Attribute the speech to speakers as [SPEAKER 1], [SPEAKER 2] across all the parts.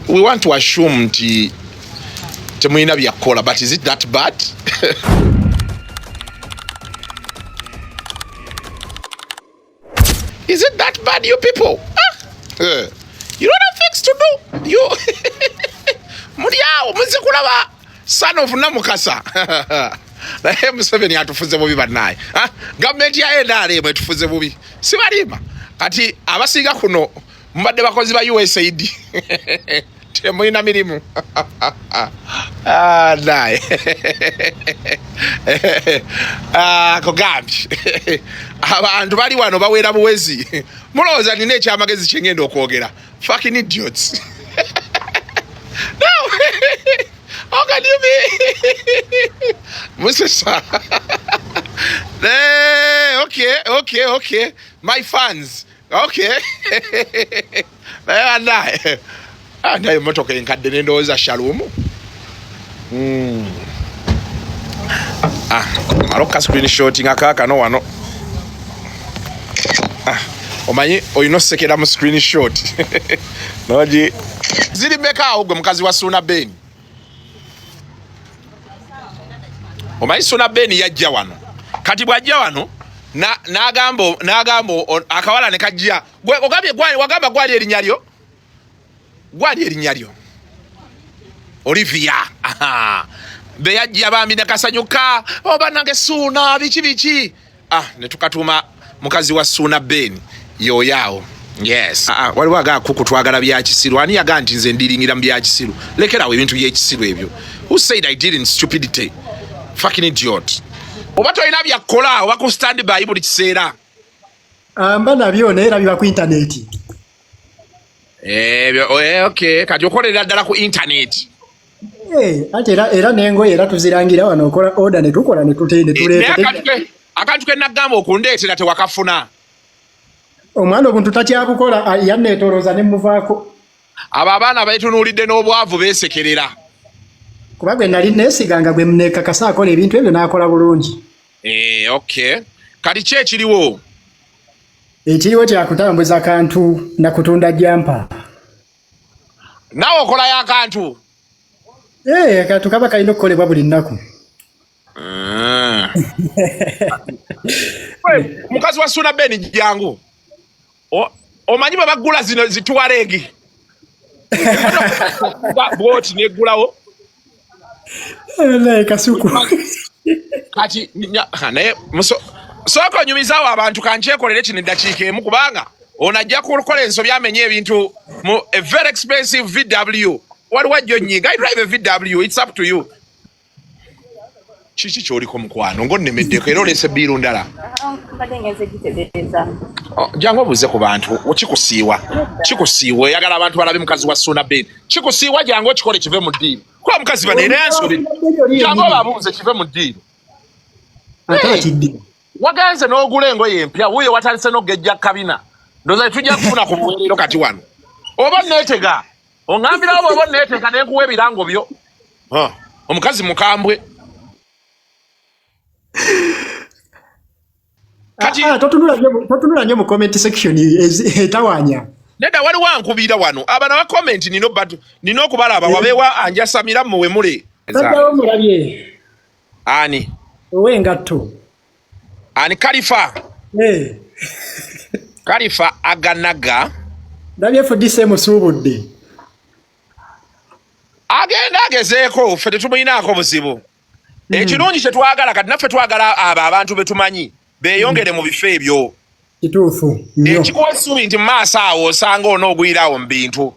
[SPEAKER 1] we want to assume nti temulina byakola, but is it that bad? Is it that bad, you people? You don't have things to do. You Muriao, Muzikulaba, son of Namukasa. Naye Museveni atufuze bubi bannaye. Government ya NRM etufuze bubi. Sibalima. Kati abasinga kuno mbadde bakozi ba USAID. Temulina mirimu. Naye. Kugambye. Abantu bali wano bawera buwezi. Mulowooza nina ekyamagezi kye ngenda okwogera. Fucking idiots. No. How can you be? Musisa. Okay. My fans. Okay. Naye motoka enkadde nendowooza shalumu. Maloka screenshot nga kaakano wano. Omanyi oyina osekera mu screenshot. Nogi ziri meka awo gwe mukazi wa Suna Ben. Omanyi Suna Ben yajja wano. Kati bwajja wano n'agambo akawala ne kajja. Ogambye wagamba gwali erinnyalyo? Gwali erinnyalyo. Olivia. Be yajja bambi ne kasanyuka. Banange Suna biki. Ne tukatuma mukazi wa Suna Ben. Yoyao. Yes. Waliwo aga kukutwagala bya kisiru. Ani yaga nti nze ndiringira mu bya kisiru. Lekerawo ebintu by'ekisiru ebyo. Who said I did in stupidity? Fucking idiot. Oba toyina byakola oba ku stand by buli kiseera.
[SPEAKER 2] Mba nabyo neera biba ku internet.
[SPEAKER 1] Okay. Kati okolera ddala ku internet.
[SPEAKER 2] Ate era nengoye era tuzirangira wano okola order ne tukola ne tutende tuleete.
[SPEAKER 1] Akantu ke nagamba okundeetera tewakafuna.
[SPEAKER 2] Omwana omuntu takyakukola yanneetolooza ne muvaako.
[SPEAKER 1] Abo abaana beetunuulidde n'obwavu beesekerera.
[SPEAKER 2] Kuba gwe nali neesiganga gwe nekakasa akola ebintu ebyo n'akola bulungi.
[SPEAKER 1] Okay. Kati ki ekiriwo?
[SPEAKER 2] Ekiriwo kyakutambuza akantu na kutunda jampa.
[SPEAKER 1] Naawe okolayo akantu?
[SPEAKER 2] Akantu kaba kalina okukolebwa buli nnaku.
[SPEAKER 1] Mukazi wa Suna Ben jangu. Omanyi bwe bagula zino zituwaregi. Bwoti negulawo.
[SPEAKER 2] Naye Kasuku.
[SPEAKER 1] Kati naye soko nyumizawo abantu kanchekolere kino eddakiika emu kubanga onajja kukola ensobi amenye ebintu mu a very expensive VW. Waliwo jjo nyiga. I drive a VW. It's up to you. Kiki kyoliko mukwano ng'onnemeddeko era oleese biiru ndala. Jangu obuuze ku bantu kikusiiwa oyagala abantu balabe mukazi wa Suna Ben. Kikusiiwa jangu okikole kive mu ddiiro. Kuba mukazi bano era ensobi. Jangu obabuuze kive mu ddiiro. Wagenze n'ogula engoye empya wuuyo watandise n'ogejja kabina. Ndowooza tujja kufuna ku buweerero kati wano. Oba neetega. Ongambirawo oba neetega ne nkuwa ebirango byo. Omukazi mukambwe. Kati
[SPEAKER 2] totunula nnyo mu comment section etawanya.
[SPEAKER 1] Nedda waliwo ankubira wano. Abana ba comment nino okubalaba wabeewa anjasamira muwe mule.
[SPEAKER 2] Taddawo mulabye.
[SPEAKER 1] Ani?
[SPEAKER 2] Owengatto.
[SPEAKER 1] Ani Kalifa? Kalifa aganaga.
[SPEAKER 2] Ndabye FDC musuubudde.
[SPEAKER 1] Agenda agezeeko ffe tetumuyinaako buzibu. Ekirungi kye twagala kati naffe twagala abo abantu betumanyi beeyongere mu bifo ebyo.
[SPEAKER 2] Kituufu.
[SPEAKER 1] Ekikuwa essuubi nti mu maaso awo osanga onoogwirawo mu bintu.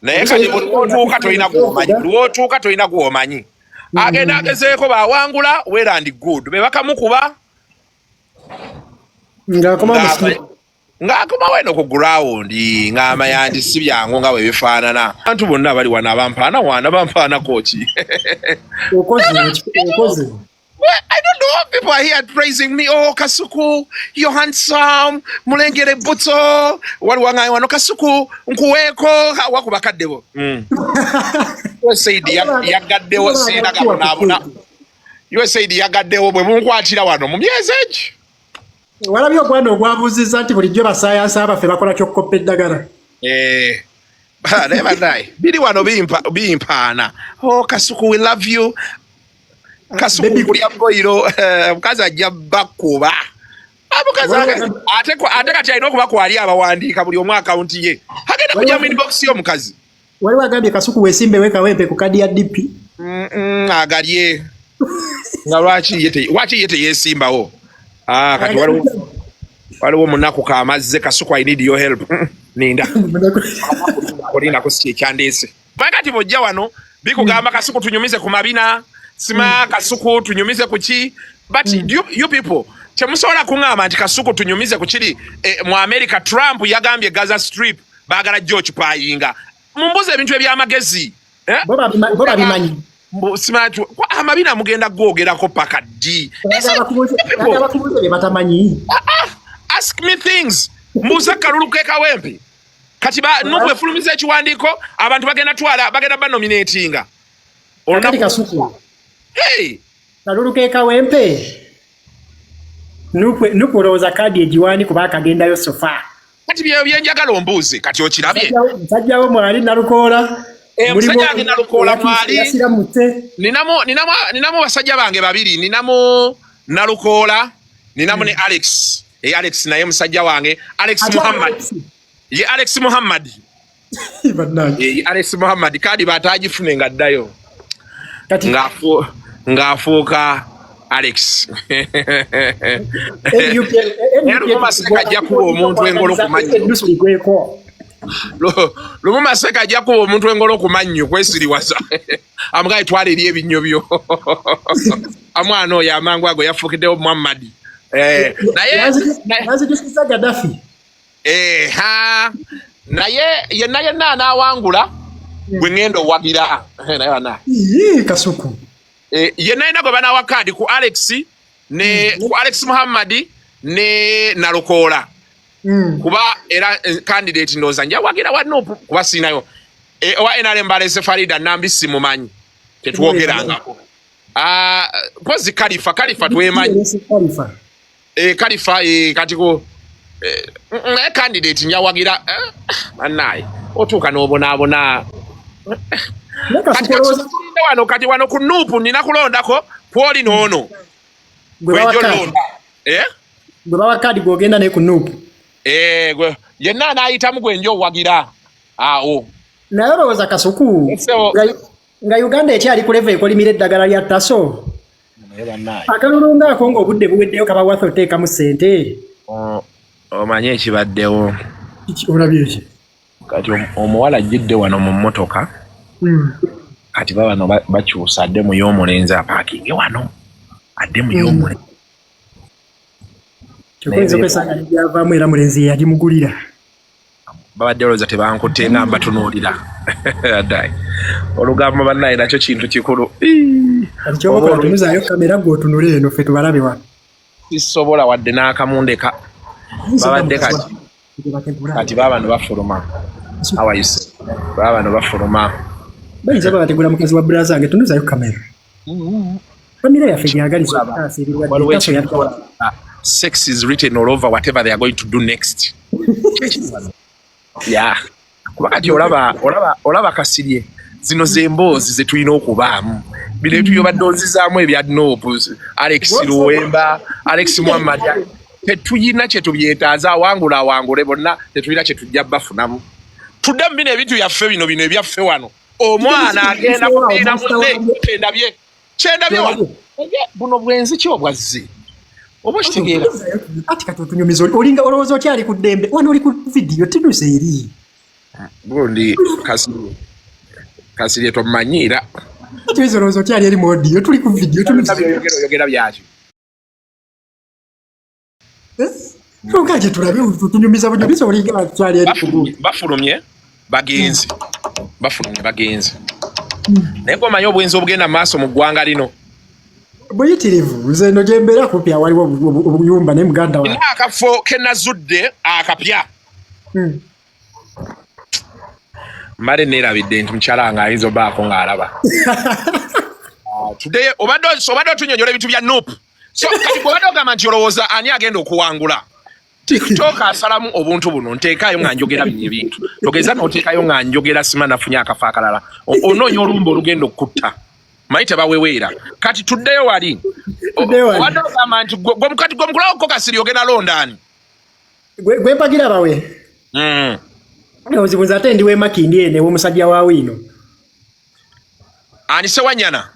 [SPEAKER 1] Naye kati buli lw'otuuka tolina gw'omanyi. Agenda agezeeko bawangula well and good. Be bakamukuba. Ng'akoma weno ku ground ng'amayandi si byangu nga bwe bifaanana. Abantu bonna bali wano abampaana bampaana koki. I don't know. People are here praising me. Oh, Kasuku, you're handsome. Mulengere buto. Waliwangai wano Kasuku. Nkuweko. Wakubakaddebo. USAID yagaddewo siina gabonabona. USAID yagaddewo bwe munkwatira wano mu myezi egi. Walabye ogwano ogwabuuzizza nti bulijjo basaayansi abaffe bakola kyokkopa eddagala. Never die. Bidi wano bimpana. Oh, Kasuku, we love you. Kasuku kuli amboiro mukazi ajja bakuba. Ate kati alina okuba kwali abawandiika buli omu akawunti ye. Agenda kujja mu inbox y'omukazi.
[SPEAKER 2] Waliwo agambye Kasuku weesimbe wekawempe ku kadi ya DP.
[SPEAKER 1] Agalye. Nga lwaki ye teyeesimbawo? Kati waliwo munaku kamazze Kasuku, I need your help. Ninda. Olina kusikia ekyandeese. Kati bojja wano bikugamba Kasuku tunyumize ku mabina. Sima Kasuku tunyumize ku ki? But you people, temusobola kuŋŋamba nti Kasuku tunyumize ku kiri mu America. Trump yagambye Gaza Strip baagala George payinga. Mumbuze ebintu eby'amagezi.
[SPEAKER 2] Boba bimanyi.
[SPEAKER 1] Simatu amabina mugenda gwogerako paka ddi. Ask me things. Mbuza kalulu kekawempe. Kati nubwe fulumiza ekiwandiiko abantu bagenda banominatinga.
[SPEAKER 2] Kati Kasuku.
[SPEAKER 1] Hey!
[SPEAKER 2] Kalulu kekawempe. Nukulowooza kadi egiwani kuba akagendayo sofa.
[SPEAKER 1] Kati byenjagala ombuuze kati okirabye.
[SPEAKER 2] Musajjawo mwali Nalukoola.
[SPEAKER 1] Musajja wange Nalukoola mwali. Ninamu basajja bange babiri. Ninamu Nalukoola. Ninamu ne Alex. Alex naye musajja wange. Alex Muhammad. Ye Alex Muhammad. Alex Muhammad kadi batagifune ngaddayo. Ng'afuuka Alex. Lumaseka ajja kuba omuntu engolo ku mannyo. Lumaseka ajja kuba omuntu engolo ku mannyo kwesiriwaza. Amugaye twala eri ebinnyo byo. Amwana oyo amangu ago yafuukiddewo Muhammad. Naye yenna anaawangula gwe ngenda owagira.
[SPEAKER 2] Kasuku.
[SPEAKER 1] Yenna inago banawa kadi ku Alex ku Alex Muhammad ne Nalukoola. Kuba era candidate ndoza nja wagira wano kuba sinayo. Owa NRM balese Farida nambisi mumanyi. Tetwogerangako. Pozi Khalifa twemanyi. Khalifa kati ko candidate nja wagira Naye otuuka n'obonaabona. Kati wano ku nuupu nina kulondako kwoli noono.
[SPEAKER 2] Gwe bawa kadi gwogenda ne ku nuupu.
[SPEAKER 1] Yenna anaayitamu gwe nja owagira. Awo.
[SPEAKER 2] Naye olowooza Kasuku nga Uganda ekyali ku level ekolimira eddagala lya Taso. Akalulu ngaako ng'obudde buweddeyo kabawasa oteekamu ssente.
[SPEAKER 1] Omanyi ekibaddewo.
[SPEAKER 2] Olabye ki?
[SPEAKER 1] Kati omuwala ajjidde wano mu mmotoka. Kati babano bakyusa adde mu y'omulenzi apaakinge wano. Adde mu y'omulenzi.
[SPEAKER 2] Kyokoyinza okwesanga negyavaamu era mulenzi yagimugulira.
[SPEAKER 1] Babadde olowooza tebankutte nga mbatunuulira. Addayi. Olugambo bannaye nakyo kintu kikulu.
[SPEAKER 2] Kati kyobakola tunuzaayo kamera gw'otunule eno ffe tubalabe wano.
[SPEAKER 1] Sisobola wadde n'akamundeka. Babadde kati babano bafuluma. How are you? Babano bafuluma.
[SPEAKER 2] Bayinza babategula mukazi wa braza wange tunuzaayo kamera. Famire yaffe gyagaliza okutaasa ebirwadde.
[SPEAKER 1] Sex is written all over whatever they are going to do next. Yeah. Kuba kati olaba Kasirye zino zemboozi ze tulina okubaamu. Bino ebintu byobadde onzizaamu ebya Nopu, Alex Luwemba, Alex Muhammad. Tetuyina kye tubyetaaza awangule bonna tetuyina kye tujja bafunamu. Tudde mu bino ebintu byaffe bino ebyaffe wano. Omwana agenda kubeera munne kyendabye wano. Buno bwenzi ki obwazze? Oba kitegeera.
[SPEAKER 2] Ati kati otunyumiza olinga olowooza okyali ku ddembe wano oli ku vidiyo tinuusa eri.
[SPEAKER 1] Gundi Kasirye tomanyiira.
[SPEAKER 2] Ati olowooza okyali eri mu odiyo tuli ku vidiyo tinuusa.
[SPEAKER 1] Oyogera byaki?
[SPEAKER 2] Tungaje tulabe tunyumiza bunyumiza olinga okyali eri ku
[SPEAKER 1] bafulumye bagenzi. Naye omanyi obwenzi obugenda maaso mu ggwanga lino.
[SPEAKER 2] Buyitirivu nze no gyembeera kupya waliwo obuyumba ne muganda wange.
[SPEAKER 1] Akafo kenazudde akapya. Mare neerabidde nti mukyala nga ayinza obaako ng'alaba. Today obadde otunyonyola ebintu bya Nopu. So kati bw'obadde ogamba nti olowooza ani agenda okuwangula. TikTok asalamu obuntu buno nteekayo nga njogera bino ebintu togeza n'oteekayo nga njogera sima nafunye akafa akalala onoonya olumba olugenda okutta manyi tebaweweera kati tuddeyo wali wadde ogamba nti kati gwe mukulawoko Kasirye ogenda londaani
[SPEAKER 2] gwe mpagira bawe ozibuza ate ndiwe Makindi ene w'omusajja wa Wino
[SPEAKER 1] ani Sewanyana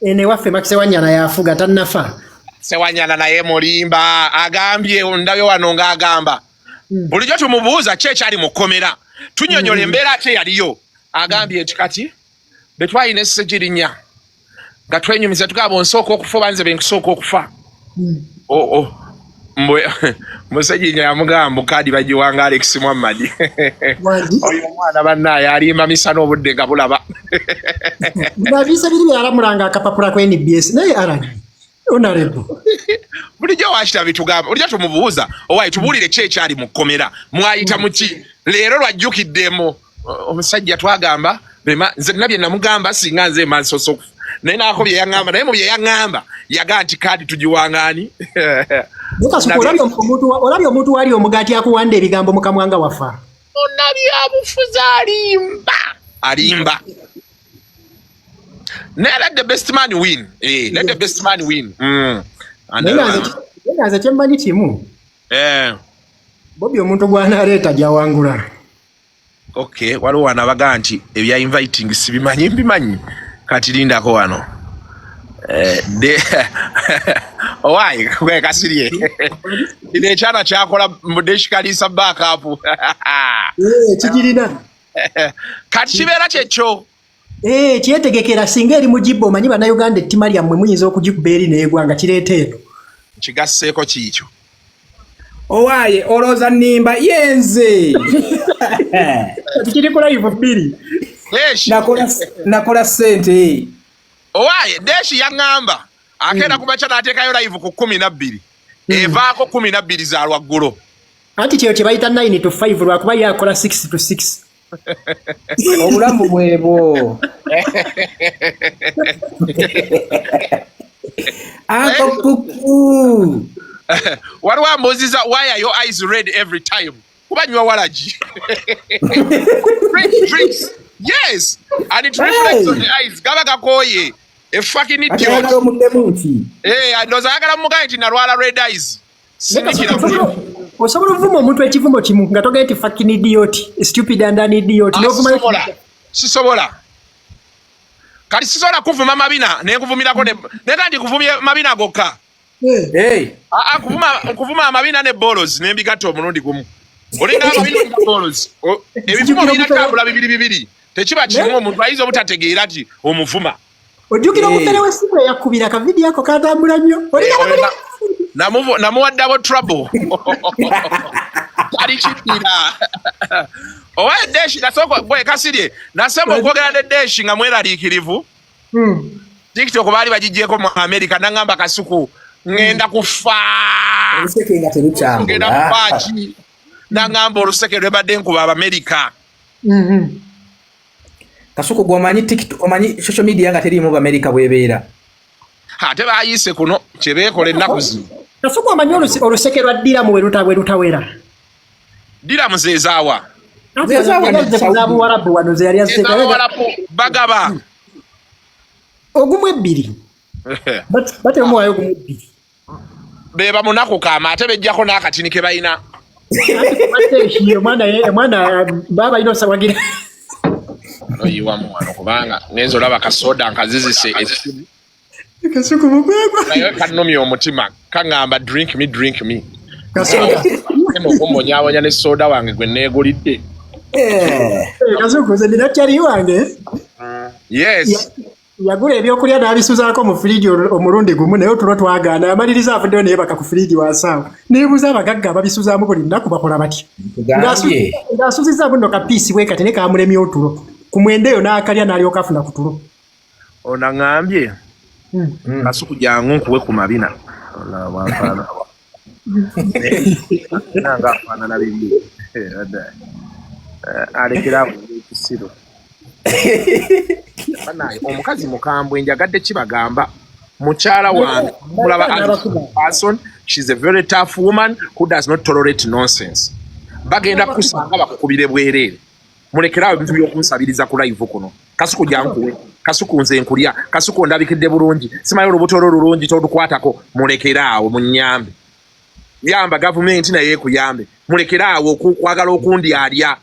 [SPEAKER 2] ene waffe Maki Sewanyana yafuga tannafa
[SPEAKER 1] Sewanyana naye mulimba agambye ndabye wano ng'agamba bulijjo tumubuuza ki ekyali mu kkomera tunyonyola embeera ate yaliyo agambye nti kati bwe twalina essejjirinya nga twenyumiza tugamba onsooka okufa banze benkusooka okufa musejjirinya yamugamba mukadi bagiwanga Alex Muhammad oyo omwana bannaye alimba misana obudde nga bulaba
[SPEAKER 2] babisa biri byalamulanga akapapula ku NBS naye arani onarebo
[SPEAKER 1] bulijjo wakita bitugamba bulijjo tumubuuza owaye tubuulire ki ekyali mu kkomera mwayita muki leero lwajjukiddemu omusajja twagamba nze nabye namugamba singa nze mansoso naye naako bye yaŋŋamba naye mu bye yaŋŋamba yagaa nti kadi tugiwangaani
[SPEAKER 2] olabye omuntu wali omugaati akuwanda ebigambo mukamwanga wafa
[SPEAKER 1] onabyabufuzi alimba let the best man win let the best man win
[SPEAKER 2] nze kyemmanyi kimu Bobi omuntu gwanaleeta gyawangula
[SPEAKER 1] okay waliwo wano abagaa nti ebya inviting sibimanyi mbimanyi kati lindako wano owaye gwe Kasirye ine ekyana kyakola mudeshikalisa backup
[SPEAKER 2] kigirina
[SPEAKER 1] kati kibeera kyekyo
[SPEAKER 2] kyetegekera singa eri mujibu omanyi bannayuganda ettima lyammwe muyinza okugikuba eri neegwanga kireeta eno
[SPEAKER 1] kigasseeko kiikyo
[SPEAKER 3] owaye olooza nnimba yenze
[SPEAKER 2] kiri ku live bbiri
[SPEAKER 3] nakola ssente
[SPEAKER 1] owaye Deshi yaŋŋamba akeera kumakya n'ateekayo live ku 12 evaako 12 za lwaggulo
[SPEAKER 2] anti kyeyo kye bayita 9 to 5 lwakuba yakola 6 to 6
[SPEAKER 3] obulamu bwebwo akukuku
[SPEAKER 1] waliwo ambuuziza why are your eyes red every time kuba nywa walagi drinks yes and it reflects on the eyes gaba gakooye a fucking idiot ndoza ayagala mumugaye nti nalwala red eyes
[SPEAKER 2] osobola ovuma omuntu ekivumo kimu nga togee nti fucking idiot stupid and an idiot
[SPEAKER 1] sisobola kati sisobola kuvuma mabina nenkuvumirako nega ndi kuvumye mabina gokka kuvuma amabina ne bolos nembigatta omulundi gumu olinga amabina ne bolos ebivumo birina tambula bibiri tekiba kimu omuntu ayinza obutategeera nti omuvuma
[SPEAKER 2] ojjukira omufere w'essimu eyakubira akavidiyo ako katambula nnyo
[SPEAKER 1] namuwaddabo trouble talikidira owaye Deshi nasooka gwe Kasirye nasema okwogera ne Deshi nga mweraliikirivu TikTok baali bagigyeko mu America naŋŋamba Kasuku ngenda kufa ngenda kufaaki naŋŋamba oluseke lwebadde nkuba Abamerica
[SPEAKER 3] Kasuku gwomanyi TikTok omanyi social media nga teriimu Bamerica bwebeera
[SPEAKER 1] ate baayise kuno kyebeekola ennaku zino
[SPEAKER 2] Kasuku amanyi oluseke lwa ddiramu bwe lutawera
[SPEAKER 1] ddiramu zezaawa
[SPEAKER 2] Buwarabu wano ze yali
[SPEAKER 1] bagaba
[SPEAKER 2] ogumu ebbiri batemuwaayo ogumu ebbiri
[SPEAKER 1] beba munaku kaama ate bejjako n'akatini ke balina
[SPEAKER 2] omwana baba balina osawagira
[SPEAKER 1] oyiwamu wano kubanga ngenza olaba kasoda nkazizise
[SPEAKER 2] Kasuku mugwagwa
[SPEAKER 1] naye kannomya omutima kaŋŋamba drink me
[SPEAKER 2] kasoda
[SPEAKER 1] okumonyaawonya ne soda wange gwe neegulidde
[SPEAKER 2] Kasuku nze nina kyali wange
[SPEAKER 1] yes
[SPEAKER 2] yagula ebyokulya n'abisuzaako mu firiji omulundi gumu naye otulo twagaana amaliriza avuddeyo naye baka ku firiji wansaawa neebuuza abagagga ababisuzaamu buli nnaku bakola batya ng'asuzizza buno kapiisi bwe kati ne kaamulemya otulo ku mwenda eyo n'akalya n'alyoka afuna ku tulo
[SPEAKER 1] onaŋŋambye Kasuku jangu nkuwe ku mabina nanga afaanana bibi alekera ekisiro banaye omukazi mukambwe njagadde kibagamba mukyala wange mulaba person She's a very tough woman who does not tolerate nonsense. Bagenda kusanga bakukubire bwerere. Mulekerawo ebintu by'okunsabiriza ku live kuno. Kasuku jankuwe. Kasuku nze nkulya. Kasuku ndabikidde bulungi. Simanyi olubuto lulungi todukwatako. Mulekerawo munyambe. Yamba government naye kuyambe. Mulekerawo kwagala okundi alya.